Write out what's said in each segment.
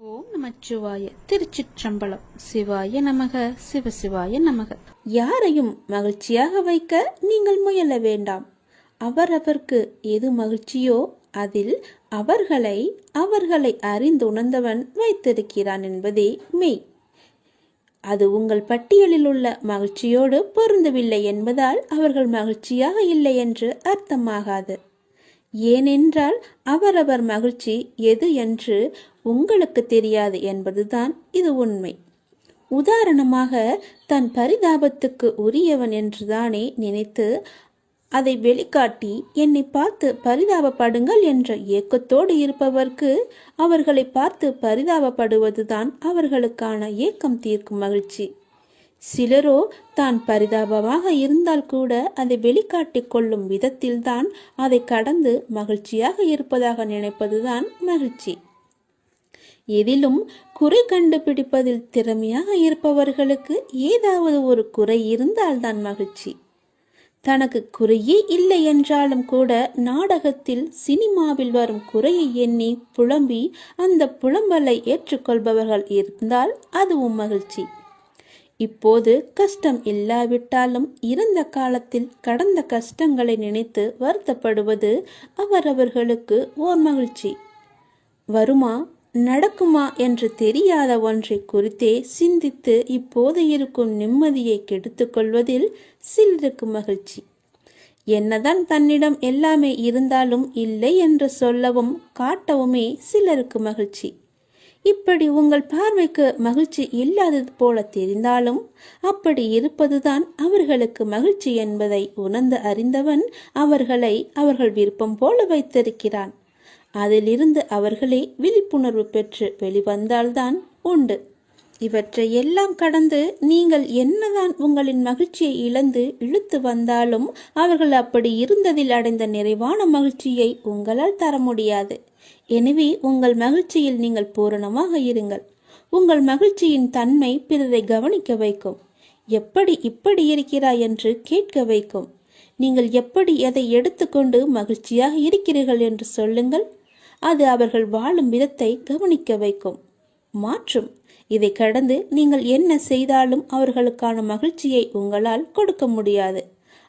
ஓம் நமச்சிவாய. திருச்சிற்றம்பலம். சிவாய நமக, சிவசிவாய நமக. யாரையும் மகிழ்ச்சியாக வைக்க நீங்கள் முயல வேண்டாம். அவரவர்க்கு எது மகிழ்ச்சியோ அதில் அவர்களை அறிந்துணர்ந்தவன் வைத்திருக்கிறான் என்பதே மெய். அது உங்கள் பட்டியலில் உள்ள மகிழ்ச்சியோடு பொருந்தவில்லை என்பதால் அவர்கள் மகிழ்ச்சியாக இல்லை என்று அர்த்தமாகாது. ஏனென்றால் அவரவர் மகிழ்ச்சி எது என்று உங்களுக்கு தெரியாது என்பதுதான் இது உண்மை. உதாரணமாக, தன் பரிதாபத்துக்கு உரியவன் என்றுதானே நினைத்து அதை வெளிக்காட்டி என்னை பார்த்து பரிதாபப்படுங்கள் என்ற ஏக்கத்தோடு இருப்பவர்க்கு அவர்களை பார்த்து பரிதாபப்படுவதுதான் அவர்களுக்கான ஏக்கம் தீர்க்கும் மகிழ்ச்சி. சிலரோ தான் பரிதாபமாக இருந்தால் கூட அதை வெளிக்காட்டிக் கொள்ளும் விதத்தில்தான் அதை கடந்து மகிழ்ச்சியாக இருப்பதாக நினைப்பதுதான் மகிழ்ச்சி. எதிலும் குறை கண்டுபிடிப்பதில் திறமையாக இருப்பவர்களுக்கு ஏதாவது ஒரு குறை இருந்தால்தான் மகிழ்ச்சி. தனக்கு குறையே இல்லை என்றாலும் கூட நாடகத்தில் சினிமாவில் வரும் குறையை எண்ணி புலம்பி அந்த புலம்பலை ஏற்றுக்கொள்பவர்கள் இருந்தால் அதுவும் மகிழ்ச்சி. இப்போது கஷ்டம் இல்லாவிட்டாலும் இறந்த காலத்தில் கடந்த கஷ்டங்களை நினைத்து வருத்தப்படுவது அவரவர்களுக்கு ஓர் மகிழ்ச்சி. வருமா நடக்குமா என்று தெரியாத ஒன்றை குறித்தே சிந்தித்து இப்போது இருக்கும் நிம்மதியை கெடுத்துக் கொள்வதில் சிலருக்கு மகிழ்ச்சி. என்னதான் தன்னிடம் எல்லாமே இருந்தாலும் இல்லை என்று சொல்லவும் காட்டவுமே சிலருக்கு மகிழ்ச்சி. இப்படி உங்கள் பார்வைக்கு மகிழ்ச்சி இல்லாதது போல தெரிந்தாலும் அப்படி இருப்பதுதான் அவர்களுக்கு மகிழ்ச்சி என்பதை உணர்ந்து அறிந்தவன் அவர்களை அவர்கள் விருப்பம் போல வைத்திருக்கிறான். அதிலிருந்து அவர்களே விழிப்புணர்வு பெற்று வெளிவந்தால்தான் உண்டு. இவற்றை எல்லாம் கடந்து நீங்கள் என்னதான் உங்களின் மகிழ்ச்சியை இழந்து இழுத்து வந்தாலும் அவர்கள் அப்படி இருந்ததில் அடைந்த நிறைவான மகிழ்ச்சியை உங்களால் தர முடியாது. எனவே உங்கள் மகிழ்ச்சியில் நீங்கள் பூரணமாக இருங்கள். உங்கள் மகிழ்ச்சியின் தன்மை பிறரை கவனிக்க வைக்கும். எப்படி இப்படி இருக்கிறாய் என்று கேட்க வைக்கும். நீங்கள் எப்படி எதை எடுத்துக்கொண்டு மகிழ்ச்சியாக இருக்கிறீர்கள் என்று சொல்லுங்கள். அது அவர்கள் வாழும் விதத்தை கவனிக்க வைக்கும், மாற்றும். இதை கடந்து நீங்கள் என்ன செய்தாலும் அவர்களுக்கான மகிழ்ச்சியை உங்களால் கொடுக்க முடியாது.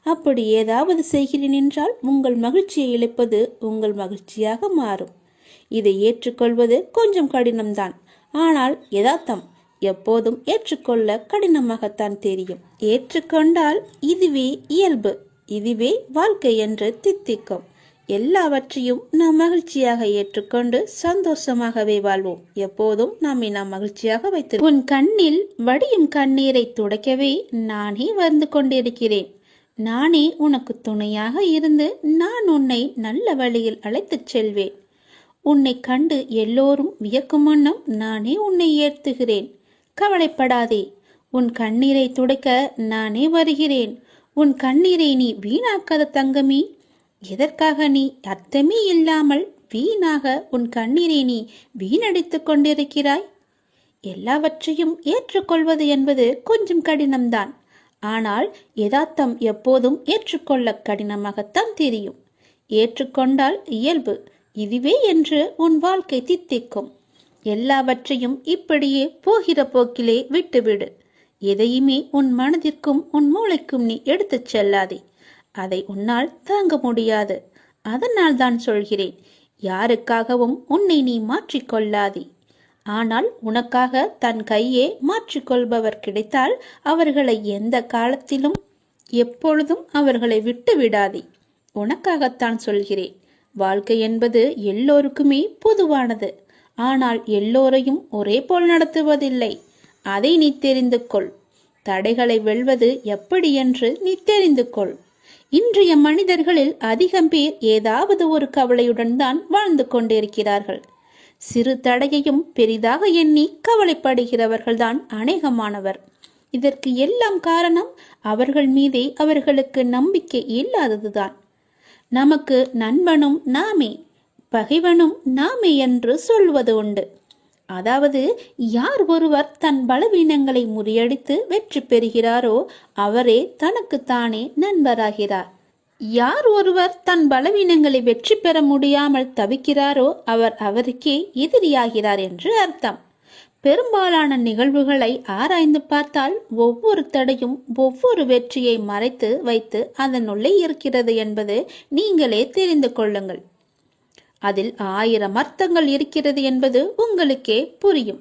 அப்படி ஏதாவது செய்கிறேன் என்றால் உங்கள் மகிழ்ச்சியை இழப்பது உங்கள் மகிழ்ச்சியாக மாறும். இதை ஏற்றுக்கொள்வது கொஞ்சம் கடினம்தான். ஆனால் யதார்த்தம் எப்போதும் ஏற்றுக்கொள்ள கடினமாகத்தான் தெரியும். ஏற்றுக்கொண்டால் இதுவே இயல்பு, இதுவே வாழ்க்கை என்று தித்திக்கும். எல்லாவற்றையும் நாம் மகிழ்ச்சியாக ஏற்றுக்கொண்டு சந்தோஷமாகவே வாழ்வோம். எப்போதும் நாம் மகிழ்ச்சியாக வைத்து. உன் கண்ணில் வடியும் கண்ணீரை துடைக்கவே நானே வந்து கொண்டிருக்கிறேன். நானே உனக்கு துணையாக இருந்து நான் உன்னை நல்ல வழியில் அழைத்துச் செல்வேன். உன்னை கண்டு எல்லோரும் வியக்கும் வண்ணம் நானே உன்னை ஏற்றுகிறேன். கவலைப்படாதே, உன் கண்ணீரை துடைக்க நானே வருகிறேன். உன் கண்ணீரை நீ வீணாக்காத தங்கமே. எதற்காக நீ அர்த்தமே இல்லாமல் வீணாக உன் கண்ணீரை நீ வீணடித்து கொண்டிருக்கிறாய்? எல்லாவற்றையும் ஏற்றுக்கொள்வது என்பது கொஞ்சம் கடினம்தான். ஆனால் யதார்த்தம் எப்போதும் ஏற்றுக்கொள்ள கடினமாகத்தான் தெரியும். ஏற்றுக்கொண்டால் இயல்பு இதுவே என்று உன் வாழ்க்கை தித்திக்கும். எல்லாவற்றையும் இப்படியே போகிற போக்கிலே விட்டுவிடு. எதையுமே உன் மனதிற்கும் உன் மூளைக்கும் நீ எடுத்துச் செல்லாதே. அதை உன்னால் தாங்க முடியாது. அதனால் தான் சொல்கிறேன், யாருக்காகவும் உன்னை நீ மாற்றிக்கொள்ளாதே. ஆனால் உனக்காக தன் கையே மாற்றிக்கொள்பவர் கிடைத்தால் அவர்களை எந்த காலத்திலும் எப்பொழுதும் அவர்களை விட்டு விடாதே. உனக்காகத்தான் சொல்கிறேன். வாழ்க்கை என்பது எல்லோருக்குமே பொதுவானது. ஆனால் எல்லோரையும் ஒரே போல் நடத்துவதில்லை. அதை நீ தெரிந்து கொள். தடைகளை வெல்வது எப்படி என்று நீ தெரிந்து கொள். இன்றைய மனிதர்களில் அதிகம் பேர் ஏதாவது ஒரு கவலையுடன் தான் வாழ்ந்து கொண்டிருக்கிறார்கள். சிறு தடையையும் பெரிதாக எண்ணி கவலைப்படுகிறவர்கள்தான் அநேகமானவர். இதற்கு எல்லாம் காரணம் அவர்கள் மீதே அவர்களுக்கு நம்பிக்கை இல்லாததுதான். நமக்கு நண்பனும் நாமே, பகைவனும் நாமே என்று சொல்வது உண்டு. அதாவது யார் ஒருவர் தன் பலவீனங்களை முறியடித்து வெற்றி பெறுகிறாரோ அவரே தனக்கு தானே நண்பராகிறார். யார் ஒருவர் தன் பலவீனங்களை வெற்றி பெற முடியாமல் தவிக்கிறாரோ அவர் அவருக்கே எதிரியாகிறார் என்று அர்த்தம். பெரும்பாலான நிகழ்வுகளை ஆராய்ந்து பார்த்தால் ஒவ்வொரு தடையும் ஒவ்வொரு வெற்றியை மறைத்து வைத்து அதனுள்ளே இருக்கிறது என்பது நீங்களே தெரிந்து கொள்ளுங்கள். அதில் 1000 அர்த்தங்கள் இருக்கிறது என்பது உங்களுக்கே புரியும்.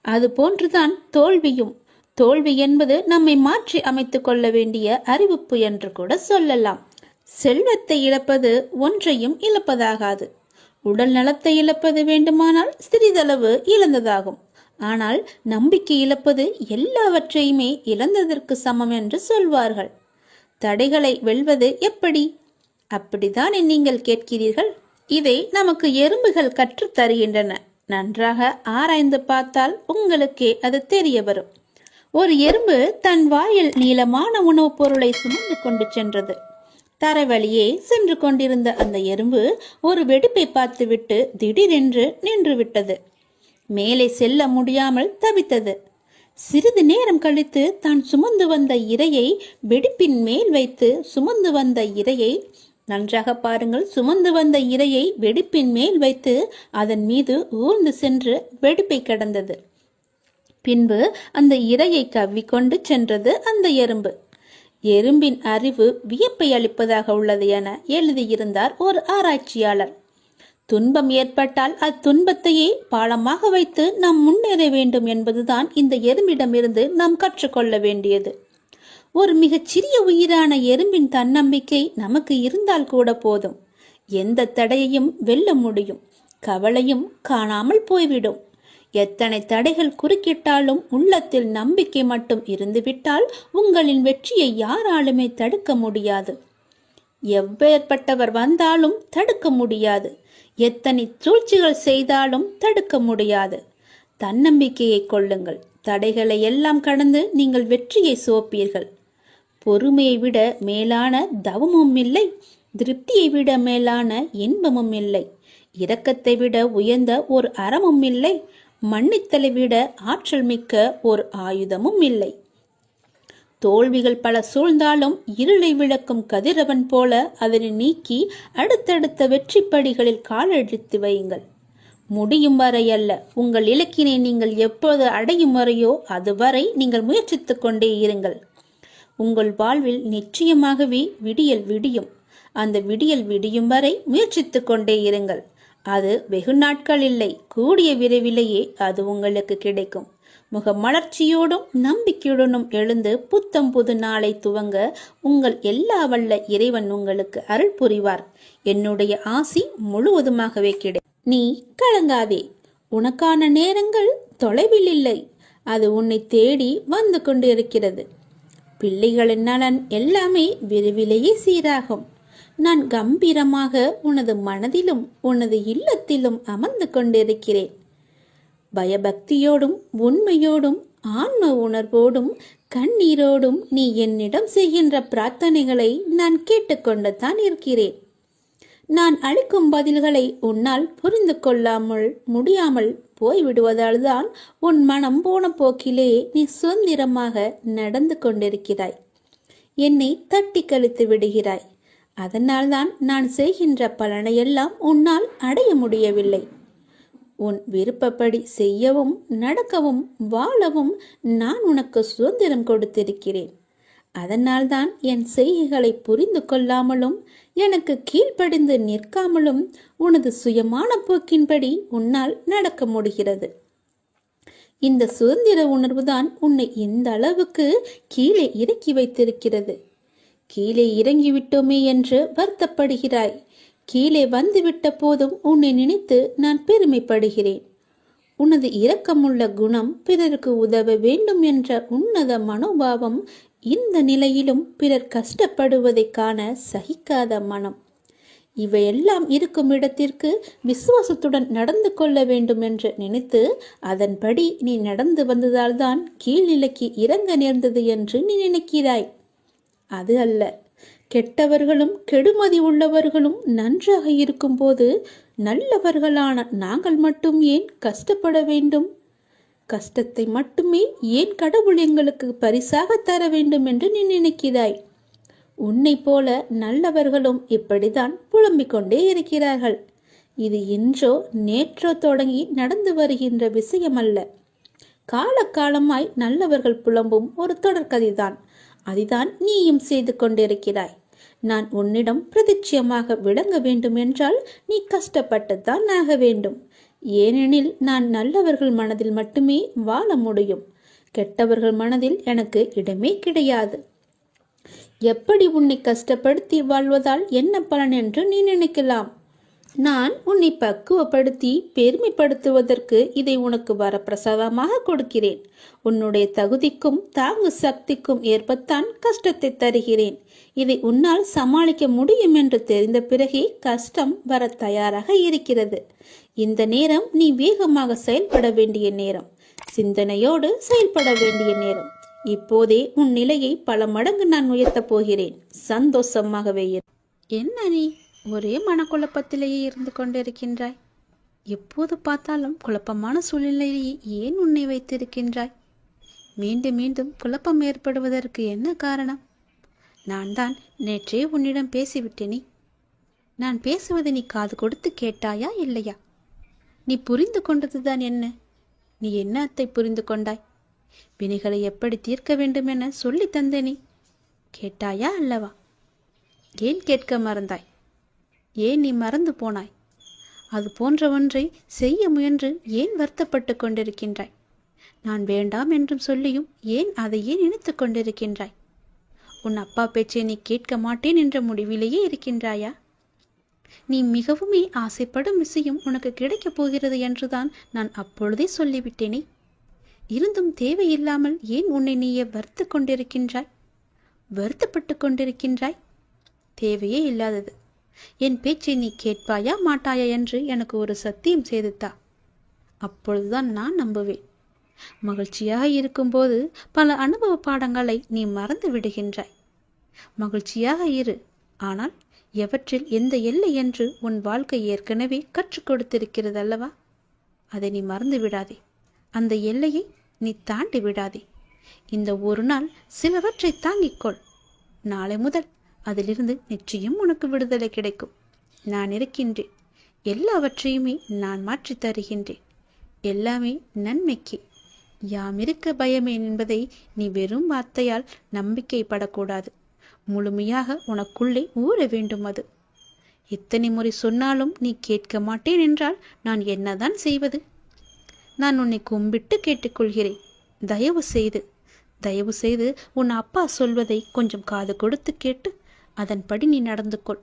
அதுபோன்றுதான் தோல்வியும். தோல்வி என்பது நம்மை மாற்றி அமைத்துக் கொள்ள வேண்டிய அறிவிப்பு என்று கூட சொல்லலாம். செல்வத்தை இழப்பது ஒன்றையும் இழப்பதாகாது. உடல் நலத்தை இழப்பது வேண்டுமானால் சிறிதளவு இழந்ததாகும். ஆனால் நம்பிக்கை இழப்பது எல்லாவற்றையுமே இழந்ததற்கு சமம் என்று சொல்வார்கள். தடைகளை வெல்வது எப்படி? அப்படித்தான் நீங்கள் கேட்கிறீர்கள். இதை நமக்கு எறும்புகள் கற்றுத் தருகின்றன. நன்றாக ஆராய்ந்து பார்த்தால் உங்களுக்கே அது தெரிய வரும். ஒரு எறும்பு தன் வாயில் நீளமான உணவுப் பொருளை சுமந்து கொண்டு சென்றது. தரைவழியே சென்று கொண்டிருந்த அந்த எறும்பு ஒரு வெடிப்பை பார்த்துவிட்டு திடீரென்று நின்று விட்டது. மேலே செல்ல முடியாமல் தவித்தது. சிறிது நேரம் கழித்து தான் சுமந்து வந்த இரையை வெடிப்பின் மேல் வைத்து சுமந்து வந்த இரையை நன்றாக பாருங்கள், சுமந்து வந்த இரையை வெடிப்பின் மேல் வைத்து அதன் மீது ஊர்ந்து சென்று வெடிப்பை கடந்தது. பின்பு அந்த இரையை கவ்விக்கொண்டு சென்றது அந்த எறும்பு. எறும்பின் அறிவு வியப்பை அளிப்பதாக உள்ளது என எழுதியிருந்தார் ஒரு ஆராய்ச்சியாளர். துன்பம் ஏற்பட்டால் அத்துன்பத்தையே பாலமாக வைத்து நாம் முன்னேற வேண்டும் என்பதுதான் இந்த எறும்பிடமிருந்து நாம் கற்றுக்கொள்ள வேண்டியது. ஒரு மிகச்சிறிய உயிரான எறும்பின் தன்னம்பிக்கை நமக்கு இருந்தால் கூட போதும். எந்த தடையையும் வெல்ல முடியும். கவலையும் காணாமல் போய்விடும். எத்தனை தடைகள் குறுக்கிட்டாலும் உள்ளத்தில் நம்பிக்கை மட்டும் இருந்துவிட்டால் உங்களின் வெற்றியை யாராலுமே தடுக்க முடியாது. எவ்வேற்பட்டவர் வந்தாலும் தடுக்க முடியாது. எத்தனை சூழ்ச்சிகள் செய்தாலும் தடுக்க முடியாது. தன்னம்பிக்கையை கொள்ளுங்கள். தடைகளை எல்லாம் கடந்து நீங்கள் வெற்றியை சுவைப்பீர்கள். பொறுமையை விட மேலான தவமும் இல்லை. திருப்தியை விட மேலான இன்பமும் இல்லை. இரக்கத்தை விட உயர்ந்த ஒரு அறமும் இல்லை. மன்னித்தலை விட ஆற்றல் மிக்க ஒரு ஆயுதமும் இல்லை. தோல்விகள் பல சூழ்ந்தாலும் இருளை விளக்கும் கதிரவன் போல அதனை நீக்கி அடுத்தடுத்த வெற்றி படிகளில் காலெடுத்து வையுங்கள். முடியும் வரை அல்ல, உங்கள் இலக்கினை நீங்கள் எப்போது அடையும் வரையோ அதுவரை நீங்கள் முயற்சித்துக் கொண்டே இருங்கள். உங்கள் வாழ்வில் நிச்சயமாகவே விடியல் விடியும். அந்த விடியல் விடியும் வரை முயற்சித்துக் கொண்டே இருங்கள். அது வெகு நாட்கள் இல்லை, கூடிய விரைவிலேயே அது உங்களுக்கு கிடைக்கும். முகமலர்ச்சியோடும் நம்பிக்கையுடனும் எழுந்து புத்தம் புது நாளை துவங்க உங்கள் எல்லா வல்ல இறைவன் உங்களுக்கு அருள் புரிவார். என்னுடைய ஆசி முழுவதுமாகவே கிடைக்கும். நீ கலங்காதே. உனக்கான நேரங்கள் தொலைவில் இல்லை. அது உன்னை தேடி வந்து கொண்டு இருக்கிறது. பிள்ளைகளின் நலன் எல்லாமே விரைவிலேயே சீராகும். நான் கம்பீரமாக உனது மனதிலும் உனது இல்லத்திலும் அமர்ந்து கொண்டிருக்கிறேன். பயபக்தியோடும் உண்மையோடும் ஆன்ம உணர்வோடும் கண்ணீரோடும் நீ என்னிடம் செய்கின்ற பிரார்த்தனைகளை நான் கேட்டுக்கொண்டு தான் இருக்கிறேன். நான் அளிக்கும் பதில்களை உன்னால் புரிந்து கொள்ளாமல் முடியாமல் போய்விடுவதால் தான் உன் மனம் போன போக்கிலே நீ சுதந்திரமாக நடந்து கொண்டிருக்கிறாய். என்னை தட்டி கழித்து விடுகிறாய். அதனால்தான் நான் செய்கின்ற பலனையெல்லாம் உன்னால் அடைய முடியவில்லை. உன் விருப்பப்படி செய்யவும் நடக்கவும் வாழவும் நான் உனக்கு சுதந்திரம் கொடுத்திருக்கிறேன். அதனால்தான் என் செய்கைகளை புரிந்து கொள்ளாமலும் எனக்கு கீழ்ப்படிந்து நிற்காமலும் உனது சுயமான போக்கின்படி உன்னால் நடக்க முடிகிறது. இந்த சுதந்திர உணர்வுதான் உன்னை இந்த அளவுக்கு கீழே இறக்கி வைத்திருக்கிறது. கீழே இறங்கிவிட்டோமே என்று வருத்தப்படுகிறாய். கீழே வந்துவிட்ட போதும் உன்னை நினைத்து நான் பெருமைப்படுகிறேன். உனது இரக்கமுள்ள குணம், பிறருக்கு உதவ வேண்டும் என்ற உன்னத மனோபாவம், இந்த நிலையிலும் பிறர் கஷ்டப்படுவதை காண சகிக்காத மனம், இவையெல்லாம் இருக்கும் இடத்திற்கு விசுவாசத்துடன் நடந்து கொள்ள வேண்டும் என்று நினைத்து அதன்படி நீ நடந்து வந்ததால்தான் கீழ்நிலைக்கு இறங்க நேர்ந்தது என்று நீ நினைக்கிறாய். அது அல்ல. கெட்டவர்களும் கெடுமதி உள்ளவர்களும் நன்றாக இருக்கும்போது நல்லவர்களான நாங்கள் மட்டும் ஏன் கஷ்டப்பட வேண்டும்? கஷ்டத்தை மட்டுமே ஏன் கடவுள் எங்களுக்கு பரிசாக தர வேண்டும் என்று நீ நினைக்கிறாய்? உன்னை போல நல்லவர்களும் இப்படித்தான் புலம்பிக் கொண்டே இருக்கிறார்கள். இது இன்றோ நேற்றோ தொடங்கி நடந்து வருகின்ற விஷயமல்ல. காலகாலமாய் நல்லவர்கள் புலம்பும் ஒரு தொடர்கதைதான். அதுதான் நீயும் செய்து கொண்டிருக்கிறாய். நான் உன்னிடம் பிரதிட்சியமாக விளங்க வேண்டும் என்றால் நீ கஷ்டப்பட்டுத்தான் ஆக வேண்டும். ஏனெனில் நான் நல்லவர்கள் மனதில் மட்டுமே வாழ முடியும். கெட்டவர்கள் மனதில் எனக்கு இடமே கிடையாது. எப்படி உன்னை கஷ்டப்படுத்தி வாழ்வதால் என்ன பலன் என்று நீ நினைக்கலாம். நான் உன்னை பக்குவப்படுத்தி பெருமைப்படுத்துவதற்கு இதை உனக்கு வரப்பிரசாதமாக கொடுக்கிறேன். உன்னுடைய தகுதிக்கும் தாங்கு சக்திக்கும் ஏற்பத்தான் கஷ்டத்தை தருகிறேன். இதை உன்னால் சமாளிக்க முடியும் என்று தெரிந்த பிறகே கஷ்டம் வர தயாராக இருக்கிறது. இந்த நேரம் நீ வேகமாக செயல்பட வேண்டிய நேரம், சிந்தனையோடு செயல்பட வேண்டிய நேரம். இப்போதே உன் நிலையை பல மடங்கு நான் உயர்த்தப் போகிறேன். சந்தோஷமாகவே இரு. என்ன நீ ஒரே மனக்குழப்பத்திலேயே இருந்து கொண்டிருக்கின்றாய்? எப்போது பார்த்தாலும் குழப்பமான சூழ்நிலையை ஏன் உன்னை வைத்திருக்கின்றாய்? மீண்டும் மீண்டும் குழப்பம் ஏற்படுவதற்கு என்ன காரணம்? நான் தான் நேற்றே உன்னிடம் பேசிவிட்டேனே. நான் பேசுவதை நீ காது கொடுத்து கேட்டாயா இல்லையா? நீ புரிந்து கொண்டதுதான் என்ன? நீ என்னத்தை புரிந்து கொண்டாய்? வினைகளை எப்படி தீர்க்க வேண்டும் என சொல்லி தந்தேனே. கேட்டாயா அல்லவா? ஏன் கேட்க மறந்தாய்? ஏன் நீ மறந்து போனாய்? அது போன்ற ஒன்றை செய்ய முயன்று ஏன் வருத்தப்பட்டு கொண்டிருக்கின்றாய்? நான் வேண்டாம் என்றும் சொல்லியும் ஏன் அதையே நினைத்து கொண்டிருக்கின்றாய்? உன் அப்பா பேச்சை நீ கேட்க மாட்டேன் என்ற முடிவிலேயே இருக்கின்றாயா? நீ மிகவுமே ஆசைப்படும் விஷயம் உனக்கு கிடைக்கப் போகிறது என்றுதான் நான் அப்பொழுதே சொல்லிவிட்டேனே. இருந்தும் தேவையில்லாமல் ஏன் உன்னை நீயே வருத்து கொண்டிருக்கின்றாய்? வருத்தப்பட்டு கொண்டிருக்கின்றாய்? தேவையே இல்லாதது. என் பேச்சை நீ கேட்பாயா மாட்டாயா என்று எனக்கு ஒரு சத்தியம் செய்துத்தா. அப்பொழுதுதான் நான் நம்புவேன். மகிழ்ச்சியாக இருக்கும்போது பல அனுபவ பாடங்களை நீ மறந்து விடுகின்றாய். மகிழ்ச்சியாக இரு, ஆனால் எவற்றில் எந்த எல்லை என்று உன் வாழ்க்கை ஏற்கனவே கற்றுக் கொடுத்திருக்கிறது அல்லவா? அதை நீ மறந்து விடாதே. அந்த எல்லையை நீ தாண்டி விடாதே. இந்த ஒரு நாள் சிலவற்றை தாங்கிக்கொள். நாளை முதல் அதிலிருந்து நிச்சயம் உனக்கு விடுதலை கிடைக்கும். நான் இருக்கின்றேன். எல்லாவற்றையுமே நான் மாற்றி தருகின்றேன். எல்லாமே நன்மைக்கு. யாம் இருக்க பயமேன் என்பதை நீ வெறும் வார்த்தையால் நம்பிக்கைப்படக்கூடாது. முழுமையாக உனக்குள்ளே ஊற வேண்டும். அது எத்தனை முறை சொன்னாலும் நீ கேட்க மாட்டேன் என்றால் நான் என்னதான் செய்வது? நான் உன்னை கும்பிட்டு கேட்டுக்கொள்கிறேன். தயவு செய்து உன் அப்பா சொல்வதை கொஞ்சம் காது கொடுத்து கேட்டு அதன்படி நீ நடந்து கொள்.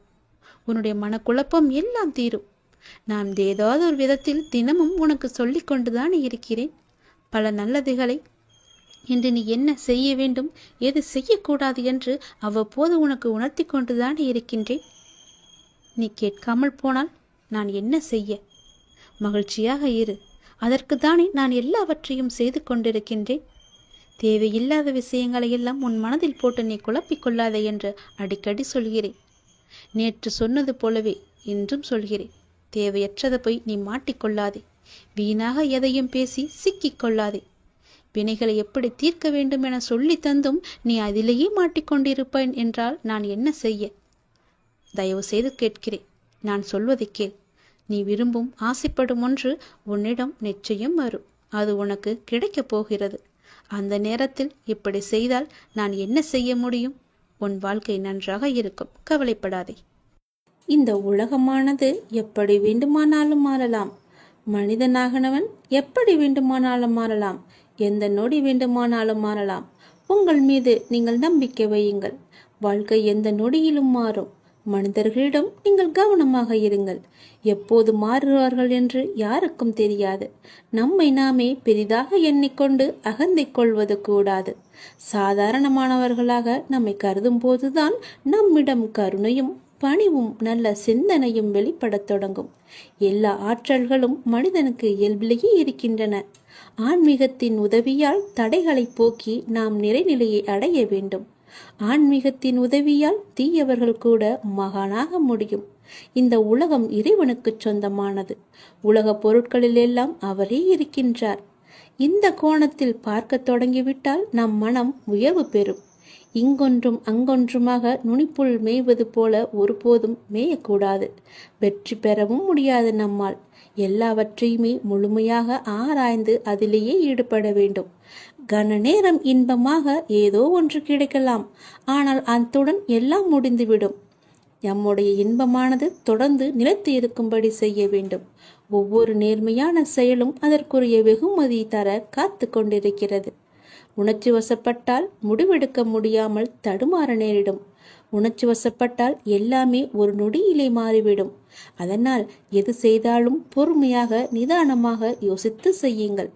உன்னுடைய மனக்குழப்பம் எல்லாம் தீரும். நான் ஏதாவது ஒரு விதத்தில் தினமும் உனக்கு சொல்லி கொண்டுதான் இருக்கிறேன். பல நல்லதுகளை இன்று நீ என்ன செய்ய வேண்டும், எது செய்யக்கூடாது என்று அவ்வப்போது உனக்கு உணர்த்தி கொண்டுதான் இருக்கின்றேன். நீ கேட்காமல் போனால் நான் என்ன செய்ய? மகிழ்ச்சியாக இரு. அதற்குத்தானே நான் எல்லாவற்றையும் செய்து கொண்டிருக்கின்றேன். தேவையில்லாத விஷயங்களை எல்லாம் உன் மனதில் போட்டு நீ குழப்பிக் கொள்ளாதே என்று அடிக்கடி சொல்கிறேன். நேற்று சொன்னது போலவே இன்றும் சொல்கிறேன். தேவையற்றதை போய் நீ மாட்டிக்கொள்ளாதே. வீணாக எதையும் பேசி சிக்கிக் கொள்ளாதே. வினைகளை எப்படி தீர்க்க வேண்டும் என சொல்லி தந்தும் நீ அதிலேயே மாட்டிக்கொண்டிருப்பேன் என்றால் நான் என்ன செய்ய? தயவு செய்து கேட்கிறேன். நான் சொல்வதை கேள். நீ விரும்பும் ஆசைப்படும் ஒன்று உன்னிடம் நிச்சயம் வரும். அது உனக்கு கிடைக்கப் போகிறது. அந்த நேரத்தில் இப்படி செய்தால் நான் என்ன செய்ய முடியும்? உன் வாழ்க்கை நன்றாக இருக்கும். கவலைப்படாதே. இந்த உலகமானது எப்படி வேண்டுமானாலும் மாறலாம். மனிதனாகனவன் எப்படி வேண்டுமானாலும் மாறலாம். எந்த நொடி வேண்டுமானாலும் மாறலாம். உங்கள் மீது நீங்கள் நம்பிக்கை வையுங்கள். வாழ்க்கை எந்த நொடியிலும் மாறும். மனிதர்களிடம் நீங்கள் கவனமாக இருங்கள். எப்போது மாறுவார்கள் என்று யாருக்கும் தெரியாது. நம்மை நாமே பெரிதாக எண்ணிக்கொண்டு அகந்தை கொள்வது கூடாது. சாதாரணமானவர்களாக நம்மை கருதும் போதுதான் நம்மிடம் கருணையும் பணிவும் நல்ல சிந்தனையும் வெளிப்படத் தொடங்கும். எல்லா ஆற்றல்களும் மனிதனுக்கு இயல்பிலேயே இருக்கின்றன. ஆன்மீகத்தின் உதவியால் தடைகளை போக்கி நாம் நிறைநிலையை அடைய வேண்டும். ஆன்மீகத்தின் உதவியால் தீயவர்கள் கூட மகானாக முடியும். இந்த உலகம் இறைவனுக்கு சொந்தமானது. உலக பொருட்களில் எல்லாம் அவரே இருக்கின்றார். இந்த கோணத்தில் பார்க்க தொடங்கிவிட்டால் நம் மனம் உயர்வு பெறும். இங்கொன்றும் அங்கொன்றுமாக நுனிப்புல் மேய்வது போல ஒருபோதும் மேயக்கூடாது. வெற்றி பெறவும் முடியாது நம்மால். எல்லாவற்றையுமே முழுமையாக ஆராய்ந்து அதிலேயே ஈடுபட வேண்டும். கன நேரம் இன்பமாக ஏதோ ஒன்று கிடைக்கலாம், ஆனால் அத்துடன் எல்லாம் முடிந்துவிடும். நம்முடைய இன்பமானது தொடர்ந்து நிலைத்து இருக்கும்படி செய்ய வேண்டும். ஒவ்வொரு நேர்மையான செயலும் அதற்குரிய வெகுமதி தர காத்து கொண்டிருக்கிறது. உணர்ச்சி வசப்பட்டால் முடிவெடுக்க முடியாமல் தடுமாற நேரிடும். உணர்ச்சி வசப்பட்டால் எல்லாமே ஒரு நொடியிலே மாறிவிடும். அதனால் எது செய்தாலும் பொறுமையாக நிதானமாக யோசித்து செய்யுங்கள்.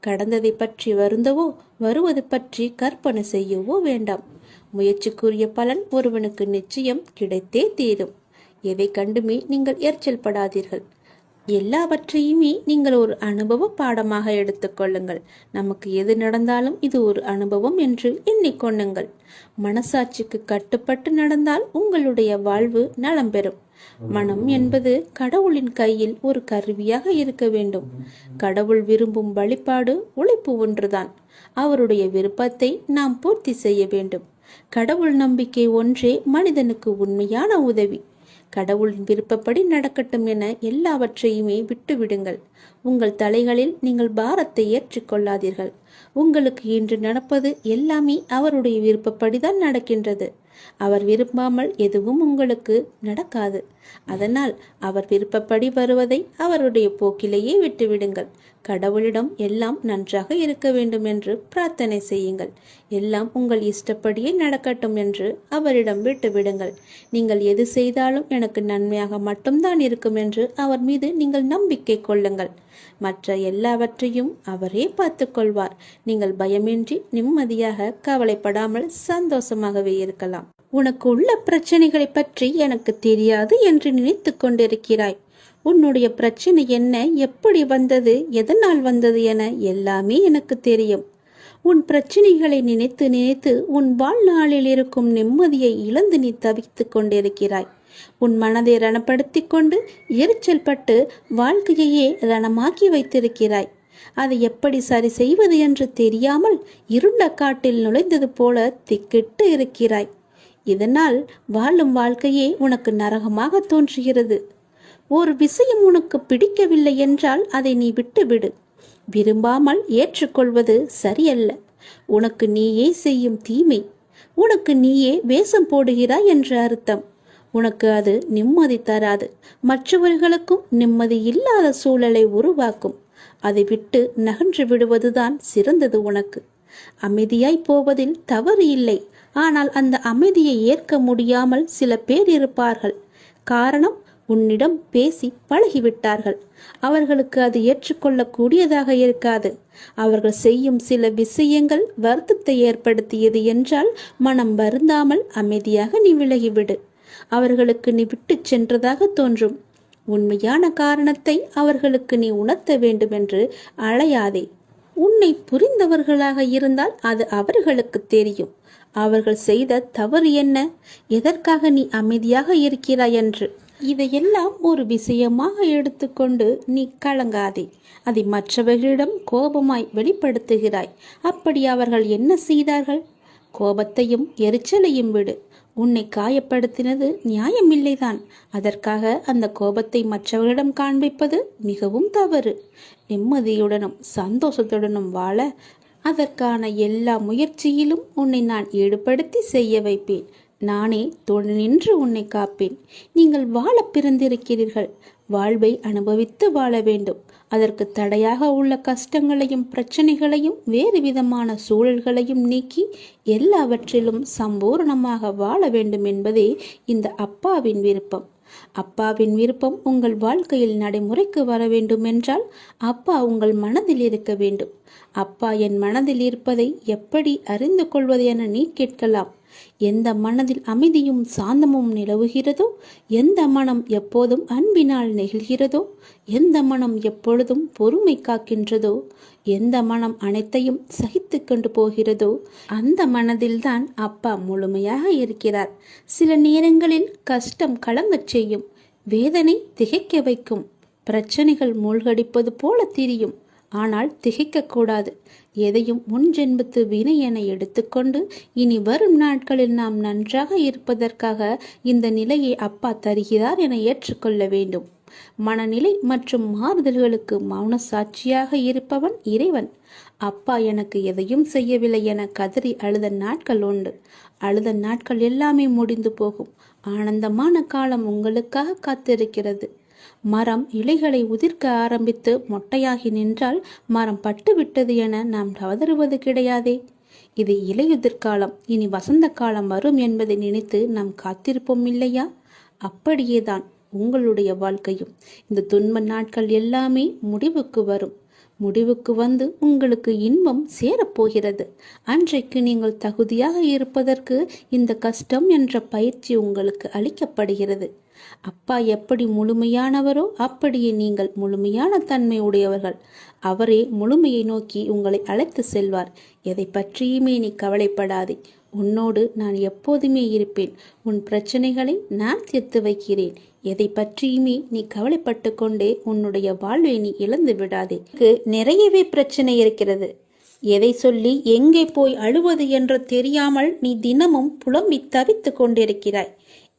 கடந்ததை பற்றி வருந்தவோ வருவது பற்றி கற்பனை செய்யவோ வேண்டாம். முயற்சிக்குரிய பலன் ஒருவனுக்கு நிச்சயம் கிடைத்தே தீரும். எதை கண்டுமே நீங்கள் எரிச்சல் படாதீர்கள். எல்லாவற்றையுமே நீங்கள் ஒரு அனுபவ பாடமாக எடுத்துக்கொள்ளுங்கள். நமக்கு எது நடந்தாலும் இது ஒரு அனுபவம் என்று எண்ணிக்கொள்ளுங்கள். மனசாட்சிக்கு கட்டுப்பட்டு நடந்தால் உங்களுடைய வாழ்வு நலம் பெறும். மனம் என்பது கடவுளின் கையில் ஒரு கருவியாக இருக்க வேண்டும். கடவுள் விரும்பும் வழிபாடு உழைப்பு ஒன்றுதான். அவருடைய விருப்பத்தை நாம் பூர்த்தி செய்ய வேண்டும். கடவுள் நம்பிக்கை ஒன்றே மனிதனுக்கு உண்மையான உதவி. கடவுளின் விருப்பப்படி நடக்கட்டும் என எல்லாவற்றையுமே விட்டுவிடுங்கள். உங்கள் தலைகளில் நீங்கள் பாரத்தை ஏற்றுக்கொள்ளாதீர்கள். உங்களுக்கு இன்று நடப்பது எல்லாமே அவருடைய விருப்பப்படிதான் நடக்கின்றது. அவர் விரும்பாமல் எதுவும் உங்களுக்கு நடக்காது. அதனால் அவர் விருப்பப்படி வருவதை அவருடைய போக்கிலேயே விட்டுவிடுங்கள். கடவுளிடம் எல்லாம் நன்றாக இருக்க வேண்டும் என்று பிரார்த்தனை செய்யுங்கள். எல்லாம் உங்கள் இஷ்டப்படியே நடக்கட்டும் என்று அவரிடம் விட்டுவிடுங்கள். நீங்கள் எது செய்தாலும் எனக்கு நன்மையாக மட்டும்தான் இருக்கும் என்று அவர் மீது நீங்கள் நம்பிக்கை கொள்ளுங்கள். மற்ற எல்லாவற்றையும் அவரே பார்த்து கொள்வார். நீங்கள் பயமின்றி நிம்மதியாக கவலைப்படாமல் சந்தோஷமாகவே இருக்கலாம். உனக்கு உள்ள பிரச்சனைகளை பற்றி எனக்கு தெரியாது என்று நினைத்து கொண்டிருக்கிறாய். உன்னுடைய பிரச்சனை என்ன, எப்படி வந்தது, எதனால் வந்தது என எல்லாமே எனக்கு தெரியும். உன் பிரச்சனைகளை நினைத்து நினைத்து உன் வாழ்நாளில் இருக்கும் நிம்மதியை இழந்து நீ தவித்து கொண்டிருக்கிறாய். உன் மனதை ரணப்படுத்தி கொண்டு எரிச்சல் பட்டு வாழ்க்கையையே ரணமாக்கி வைத்திருக்கிறாய். அதை எப்படி சரி செய்வது என்று தெரியாமல் இருண்ட காட்டில் நுழைந்தது போல திக்கிட்டு இருக்கிறாய். இதனால் வாழும் வாழ்க்கையே உனக்கு நரகமாக தோன்றுகிறது. ஒரு விஷயம் உனக்கு பிடிக்கவில்லை என்றால் அதை நீ விட்டுவிடு. விரும்பாமல் ஏற்றுக்கொள்வது சரியல்ல. உனக்கு நீயே செய்யும் தீமை. உனக்கு நீயே வேஷம் போடுகிறாய் என்ற அர்த்தம். உனக்கு அது நிம்மதி தராது. மற்றவர்களுக்கும் நிம்மதி இல்லாத சூழலை உருவாக்கும். அதை விட்டு நகன்று விடுவதுதான் சிறந்தது உனக்கு. அமைதியாய் போவதில் தவறு இல்லை. ஆனால் அந்த அமைதியை ஏற்க முடியாமல் சில பேர் இருப்பார்கள். காரணம், உன்னிடம் பேசி பழகிவிட்டார்கள். அவர்களுக்கு அது ஏற்றுக்கொள்ளக்கூடியதாக இருக்காது. அவர்கள் செய்யும் சில விஷயங்கள் வருத்தத்தை ஏற்படுத்தியது என்றால் மனம் வருந்தாமல் அமைதியாக நீ விலகிவிடு. அவர்களுக்கு நீ விட்டு சென்றதாக தோன்றும். உண்மையான காரணத்தை அவர்களுக்கு நீ உணர்த்த வேண்டும் என்று அழையாதே. உன்னை புரிந்தவர்களாக இருந்தால் அது அவர்களுக்கு தெரியும். அவர்கள் செய்த தவறு என்ன, எதற்காக நீ அமைதியாக இருக்கிறாய் என்று. இதையெல்லாம் ஒரு விஷயமாக எடுத்துக்கொண்டு நீ கலங்காதே. அதை மற்றவர்களிடம் கோபமாய் வெளிப்படுத்துகிறாய். அப்படி அவர்கள் என்ன செய்தார்கள்? கோபத்தையும் எரிச்சலையும் விடு. உன்னை காயப்படுத்தினது நியாயமில்லைதான். அதற்காக அந்த கோபத்தை மற்றவர்களிடம் காண்பிப்பது மிகவும் தவறு. நிம்மதியுடனும் சந்தோஷத்துடனும் வாழ அதற்கான எல்லா முயற்சியிலும் உன்னை நான் ஈடுபடுத்தி செய்ய வைப்பேன். நானே துணை நின்று உன்னை காப்பேன். நீங்கள் வாழ பிறந்திருக்கிறீர்கள். வாழ்வை அனுபவித்து வாழ வேண்டும். அதற்கு தடையாக உள்ள கஷ்டங்களையும் பிரச்சனைகளையும் வேறு விதமான சூழல்களையும் நீக்கி எல்லாவற்றிலும் சம்பூர்ணமாக வாழ வேண்டும் என்பதே இந்த அப்பாவின் விருப்பம். அப்பாவின் விருப்பம் உங்கள் வாழ்க்கையில் நடைமுறைக்கு வர வேண்டும் என்றால் அப்பா உங்கள் மனதில் இருக்க வேண்டும். அப்பா என் மனதில் இருப்பதை எப்படி அறிந்து கொள்வது என நீ கேட்கலாம். எந்த மனதில் அமைதியும் சாந்தமும் நிலவுகிறதோ, எந்த மனம் எப்போதும் அன்பினால் நெகிழ்கிறதோ, எந்த மனம் எப்பொழுதும் பொறுமை காக்கின்றதோ, எந்த மனம் அனைத்தையும் சகித்து கொண்டு போகிறதோ அந்த மனதில்தான் அப்பா முழுமையாக இருக்கிறார். சில நேரங்களில் கஷ்டம் கலங்கச் செய்யும், வேதனை திகைக்க வைக்கும், பிரச்சனைகள் மூழ்கடிப்பது போல தெரியும். ஆனால் திகைக்கக்கூடாது. எதையும் முன் ஜென்மத்து வினை என எடுத்துக்கொண்டு இனி வரும் நாட்களில் நாம் நன்றாக இருப்பதற்காக இந்த நிலையை அப்பா தருகிறார் என ஏற்றுக்கொள்ள வேண்டும். மனநிலை மற்றும் மாறுதல்களுக்கு மௌன சாட்சியாக இருப்பவன் இறைவன். அப்பா எனக்கு எதையும் செய்யவில்லை என கதறி அழுத நாட்கள் உண்டு. அழுத நாட்கள் எல்லாமே முடிந்து போகும். ஆனந்தமான காலம் உங்களுக்காக காத்திருக்கிறது. மரம் இலைகளை உதிர்க்க ஆரம்பித்து மொட்டையாகி நின்றால் மரம் பட்டுவிட்டது என நாம் கதறுவது கிடையாதே. இது இலையுதிர்காலம், இனி வசந்த காலம் வரும் என்பதை நினைத்து நாம் காத்திருப்போம் இல்லையா? அப்படியேதான் உங்களுடைய வாழ்க்கையும். இந்த துன்ப நாட்கள் எல்லாமே முடிவுக்கு வரும். முடிவுக்கு வந்து உங்களுக்கு இன்பம் சேரப்போகிறது. அன்றைக்கு நீங்கள் தகுதியாக இருப்பதற்கு இந்த கஷ்டம் என்ற பயிற்சி உங்களுக்கு அளிக்கப்படுகிறது. அப்பா எப்படி முழுமையானவரோ அப்படியே நீங்கள் முழுமையான தன்மை உடையவர்கள். அவரே முழுமையை நோக்கி உங்களை அழைத்து செல்வார். எதை பற்றியுமே நீ கவலைப்படாதே. உன்னோடு நான் எப்போதுமே இருப்பேன். உன் பிரச்சனைகளை நான் தீர்த்து வைக்கிறேன். எதை பற்றியுமே நீ கவலைப்பட்டு கொண்டே உன்னுடைய வாழ்வை நீ இழந்து விடாதே. நிறையவே பிரச்சனை இருக்கிறது. எதை சொல்லி எங்கே போய் அழுவது என்று தெரியாமல் நீ தினமும் புலம்பி தவித்து கொண்டிருக்கிறாய்.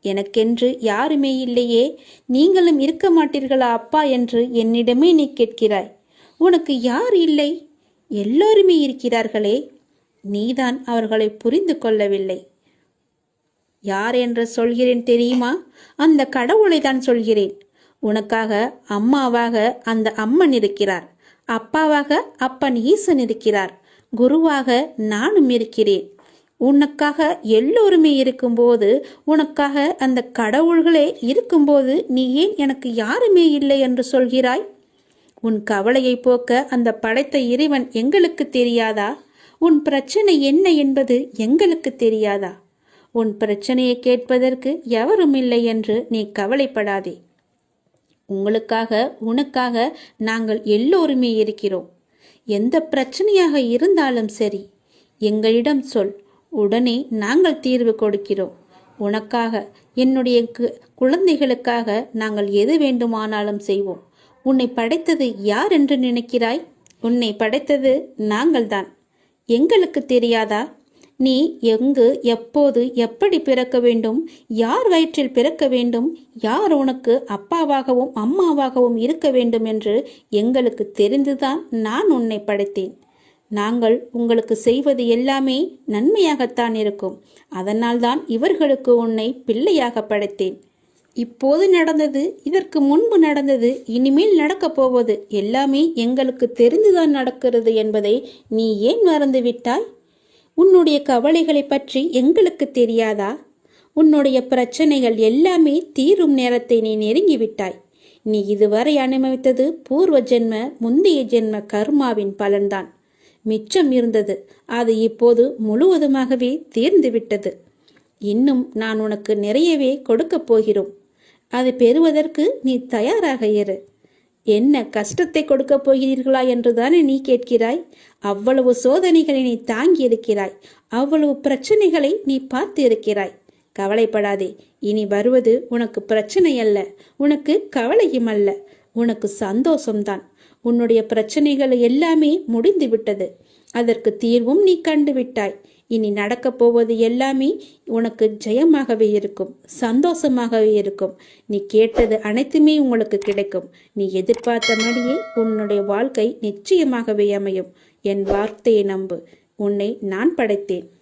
எனக்கென்று யாருமே இல்லையே, நீங்களும் இருக்க மாட்டீர்களா அப்பா என்று என்னிடமே நீ கேட்கிறாய். உனக்கு யார் இல்லை? எல்லோருமே இருக்கிறார்களே. நீதான் அவர்களை புரிந்து கொள்ளவில்லை. யார் என்று சொல்கிறேன் தெரியுமா? அந்த கடவுளை தான் சொல்கிறேன். உனக்காக அம்மாவாக அந்த அம்மன் இருக்கிறார். அப்பாவாக அப்பன் ஈசன் இருக்கிறார். குருவாக நானும் இருக்கிறேன். உனக்காக எல்லோருமே இருக்கும்போது, உனக்காக அந்த கடவுள்களே இருக்கும்போது நீ ஏன் எனக்கு யாருமே இல்லை என்று சொல்கிறாய்? உன் கவலையை போக்க அந்த படைத்த இறைவன் எங்களுக்கு தெரியாதா? உன் பிரச்சனை என்ன என்பது எங்களுக்கு தெரியாதா? உன் பிரச்சனையை கேட்பதற்கு எவரும் இல்லை என்று நீ கவலைப்படாதே. உங்களுக்காக உனக்காக நாங்கள் எல்லோருமே இருக்கிறோம். எந்த பிரச்சனையாக இருந்தாலும் சரி, எங்களிடம் சொல். உடனே நாங்கள் தீர்வு கொடுக்கிறோம். உனக்காக, என்னுடைய குழந்தைகளுக்காக நாங்கள் எது வேண்டுமானாலும் செய்வோம். உன்னை படைத்தது யார் என்று நினைக்கிறாய்? உன்னை படைத்தது நாங்கள்தான். எங்களுக்கு தெரியாதா? நீ எங்கு, எப்போது, எப்படி பிறக்க வேண்டும், யார் வயிற்றில் பிறக்க வேண்டும், யார் உனக்கு அப்பாவாகவும் அம்மாவாகவும் இருக்க வேண்டும் என்று எங்களுக்கு தெரிந்துதான் நான் உன்னை படைத்தேன். நாங்கள் உங்களுக்கு செய்வது எல்லாமே நன்மையாகத்தான் இருக்கும். அதனால்தான் இவர்களுக்கு உன்னை பிள்ளையாக படைத்தேன். இப்போது நடந்தது, இதற்கு முன்பு நடந்தது, இனிமேல் நடக்கப் போவது எல்லாமே எங்களுக்கு தெரிந்துதான் நடக்கிறது என்பதை நீ ஏன் மறந்துவிட்டாய்? உன்னுடைய கவலைகளை பற்றி எங்களுக்கு தெரியாதா? உன்னுடைய பிரச்சனைகள் எல்லாமே தீரும் நேரத்தை நீ நெருங்கிவிட்டாய். நீ இதுவரை அனுபவித்தது பூர்வ ஜென்ம முந்தைய ஜென்ம கர்மாவின் பலன்தான். மிச்சம் இருந்தது, அது இப்போது முழுவதுமாகவே தீர்ந்துவிட்டது. இன்னும் நான் உனக்கு நிறையவே கொடுக்கப் போகிறோம். அது பெறுவதற்கு நீ தயாராக இரு. என்ன கஷ்டத்தை கொடுக்கப் போகிறீர்களா என்றுதானே நீ கேட்கிறாய்? அவ்வளவு சோதனைகளை நீ தாங்கி இருக்கிறாய். அவ்வளவு பிரச்சனைகளை நீ பார்த்து இருக்கிறாய். கவலைப்படாதே. இனி வருவது உனக்கு பிரச்சனை அல்ல, உனக்கு கவலையும் அல்ல, உனக்கு சந்தோஷம்தான். உன்னுடைய பிரச்சனைகள் எல்லாமே முடிந்து விட்டது. அதற்கு தீர்வும் நீ கண்டுவிட்டாய். இனி நடக்கப் போவது எல்லாமே உனக்கு ஜெயமாகவே இருக்கும், சந்தோஷமாகவே இருக்கும். நீ கேட்டது அனைத்துமே உங்களுக்கு கிடைக்கும். நீ எதிர்பார்த்தபடியே உன்னுடைய வாழ்க்கை நிச்சயமாகவே அமையும். என் வார்த்தையை நம்பு. உன்னை நான் படைத்தேன்.